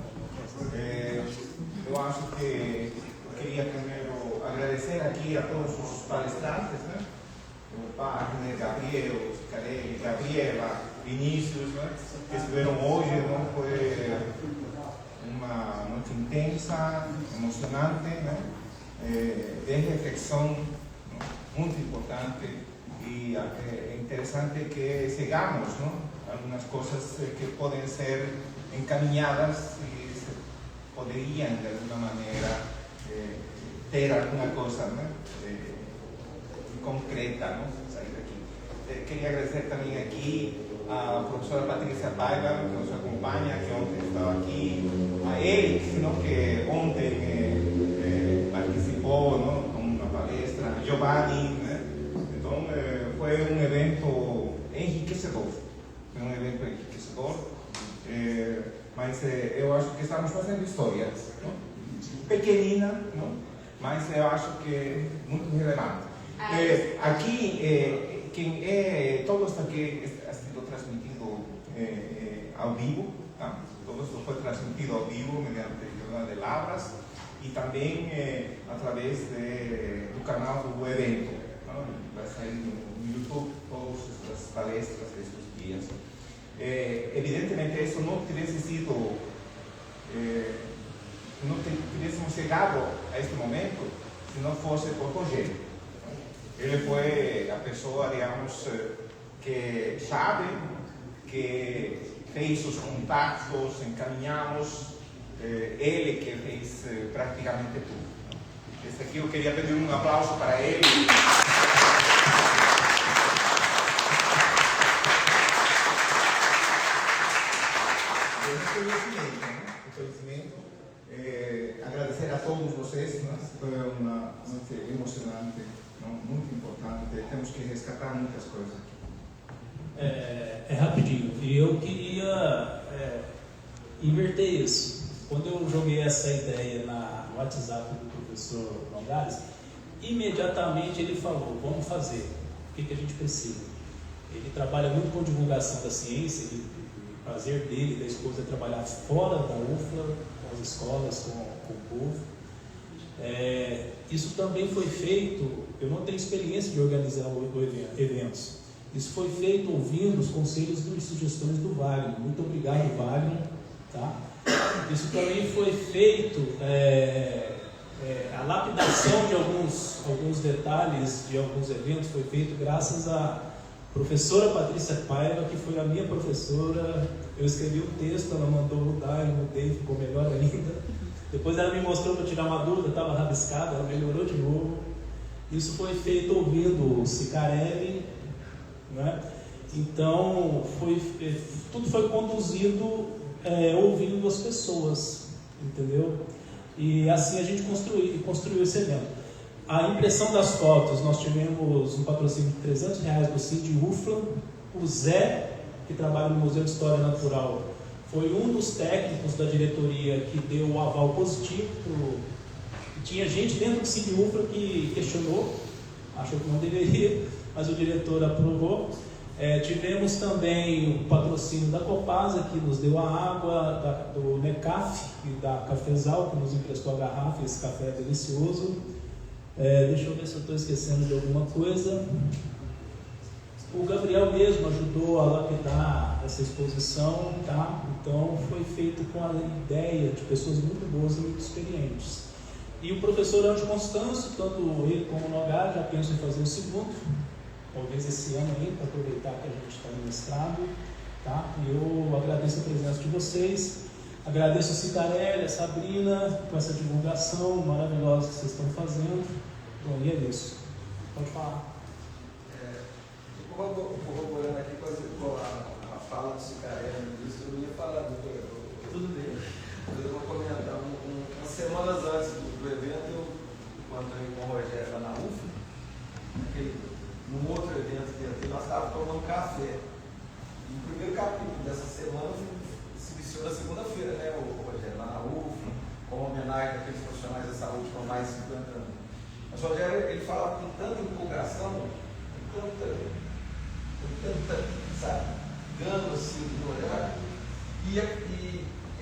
Eu acho que eu queria primeiro agradecer aqui a todos os palestrantes, né? O Wagner, Gabriel, Cicarelli, Gabriela, Vinícius, né? Que estiveram hoje, não? Foi uma noite intensa, emocionante, né? De reflexão, muito importante, e é interessante que sigamos, não? Algumas coisas que podem ser encaminhadas e poderiam, de alguma maneira, ter alguma coisa, né? Concreta, não? Sair daqui. Queria agradecer também aqui a professora Patrícia Paiva, que nos acompanha, que ontem estava aqui, a Eric, não? Que ontem participou, não? Com uma palestra, a Giovanni, né? Então, foi um evento enriquecedor. Foi um evento enriquecedor, mas eu acho que estamos fazendo história, não? Pequenina, não? Mas eu acho que é muito relevante. Aqui, todo está aqui está sendo transmitido ao vivo, tá? Todo isso foi transmitido ao vivo mediante o Jornal de Lavras e também através do canal do evento. Não? Vai sair no YouTube todas as palestras destes dias. Evidentemente, isso não tivesse sido, não tivéssemos chegado a este momento se não fosse por Rogério. Ele foi a pessoa, digamos, que sabe, que fez os contatos, encaminhamos, ele que fez praticamente tudo. Esse aqui eu queria pedir um aplauso para ele. Reconhecimento, agradecer a todos vocês, né? Foi uma noite emocionante, não? Muito importante, temos que resgatar muitas coisas aqui. É rapidinho, e eu queria inverter isso. Quando eu joguei essa ideia no WhatsApp do professor Nogales, imediatamente ele falou, vamos fazer, o que a gente precisa? Ele trabalha muito com divulgação da ciência, o prazer dele, da esposa, é trabalhar fora da UFLA, com as escolas, com o povo. Isso também foi feito, eu não tenho experiência de organizar eventos, isso foi feito ouvindo os conselhos e sugestões do Wagner. Muito obrigado, Wagner. Tá? Isso também foi feito, a lapidação de alguns detalhes de alguns eventos foi feito graças à professora Patrícia Paiva, que foi a minha professora. Eu escrevi um texto, ela mandou mudar, eu mudei, ficou melhor ainda. Depois ela me mostrou para tirar uma dúvida, estava rabiscada, ela melhorou de novo. Isso foi feito ouvindo o Cicarelli, né? Então, tudo foi conduzido ouvindo as pessoas, entendeu? E assim a gente construiu esse evento. A impressão das fotos, nós tivemos um patrocínio de R$300 do CID UFLA. O Zé, que trabalha no Museu de História Natural, foi um dos técnicos da diretoria que deu o aval positivo. Tinha gente dentro do CID UFLA que questionou, achou que não deveria, mas o diretor aprovou. Tivemos também o patrocínio da Copasa, que nos deu a água, do Necaf e da Cafezal, que nos emprestou a garrafa, esse café é delicioso. Deixa eu ver se eu estou esquecendo de alguma coisa. O Gabriel mesmo ajudou a lapidar essa exposição, tá? Então foi feito com a ideia de pessoas muito boas e muito experientes. E o professor Anjo Constâncio, tanto ele como o Nogar, já pensam em fazer o segundo, talvez esse ano aí, para aproveitar que a gente está no mestrado, tá? E eu agradeço a presença de vocês, agradeço a Cicarelli, a Sabrina, com essa divulgação maravilhosa que vocês estão fazendo. Bom, e é isso. Pode falar. Corroborando aqui com a fala do Cicarelli, eu ia falar tudo bem. Eu vou comentar. Umas semanas antes do evento, eu encontrei com o Rogério lá na UFA, num outro evento que nós estávamos tomando café. E o primeiro capítulo dessa semana se iniciou na segunda-feira, né, o Rogério, lá na UFA, com homenagem àqueles profissionais da saúde com mais de 50 anos. Mas o Rogério, ele falava com tanta empolgação, com tanta, sabe, gana assim, do olhar. E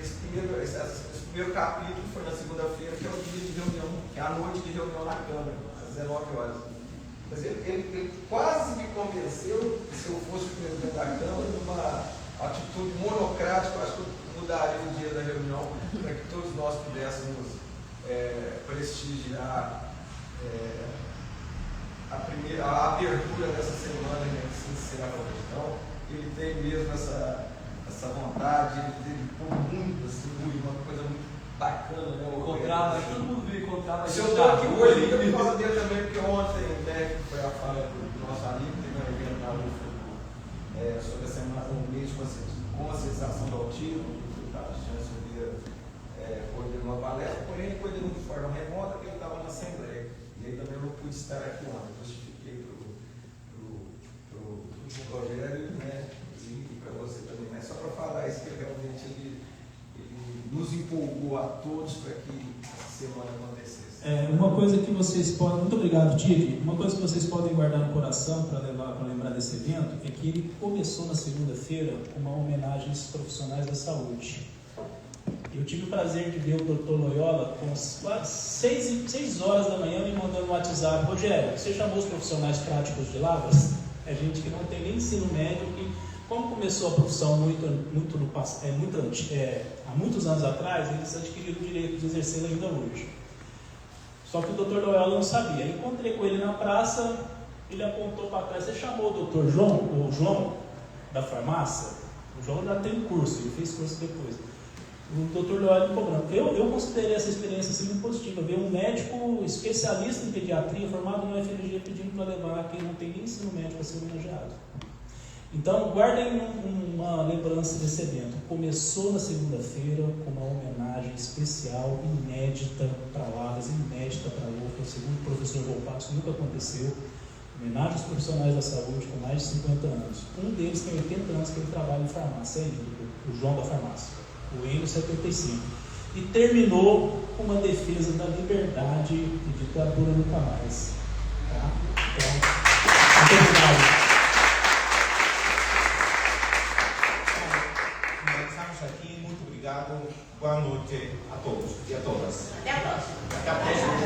esse primeiro capítulo foi na segunda-feira, que é o dia de reunião, que é a noite de reunião na Câmara, às 19 horas. Mas ele quase me convenceu que se eu fosse o presidente da Câmara, numa atitude monocrática, eu acho que eu mudaria o dia da reunião para que todos nós pudéssemos prestigiar a abertura dessa semana que se encerra hoje. Então, ele tem mesmo essa vontade, ele põe muito, assim, uma coisa muito bacana, né? O contrato, todo mundo viu o contrato. Se eu estou aqui hoje, eu me falo dele também, porque ontem, né, que foi a fala do nosso amigo, teve um evento na UFA sobre a semana, um mês de conscientização do autismo, o chanceler coordenou a palestra, porém ele coordenou de forma remota, porque ele estava na Assembleia. E aí também eu não pude estar aqui ontem, justifiquei para o Rogério, né, e para você também, mas só para falar isso, que realmente ele nos empolgou a todos para que essa semana acontecesse. Uma coisa que vocês podem, muito obrigado, Tigre, uma coisa que vocês podem guardar no coração para lembrar desse evento é que ele começou na segunda-feira com uma homenagem aos profissionais da saúde. Eu tive o prazer de ver o Dr. Loyola com quase 6 horas da manhã me mandando no WhatsApp: Rogério, você chamou os profissionais práticos de Lavras? É gente que não tem nem ensino médio, que como começou a profissão há muitos anos atrás, eles adquiriram o direito de exercê-la ainda hoje. Só que o Dr. Loyola não sabia. Eu encontrei com ele na praça, ele apontou para trás: você chamou o Dr. João, o João da farmácia? O João já tem curso, ele fez curso depois. O Dr. Loyola me cobrando. Eu considerei essa experiência assim, muito positiva. Ver um médico especialista em pediatria, formado no FMG, pedindo para levar quem não tem nem ensino médico a ser homenageado. Então, guardem uma lembrança desse evento. Começou na segunda-feira com uma homenagem especial, inédita para Lavras, inédita para a UFA, segundo o professor Volpato, isso nunca aconteceu. Homenagem aos profissionais da saúde com mais de 50 anos. Um deles tem 80 anos que ele trabalha em farmácia ainda, o João da farmácia. O Enio 75, e terminou com uma defesa da liberdade e ditadura nunca mais. Tá? Então, muito obrigado. Finalizamos aqui, muito obrigado, boa noite a todos e a todas. Até a próxima. Até a próxima.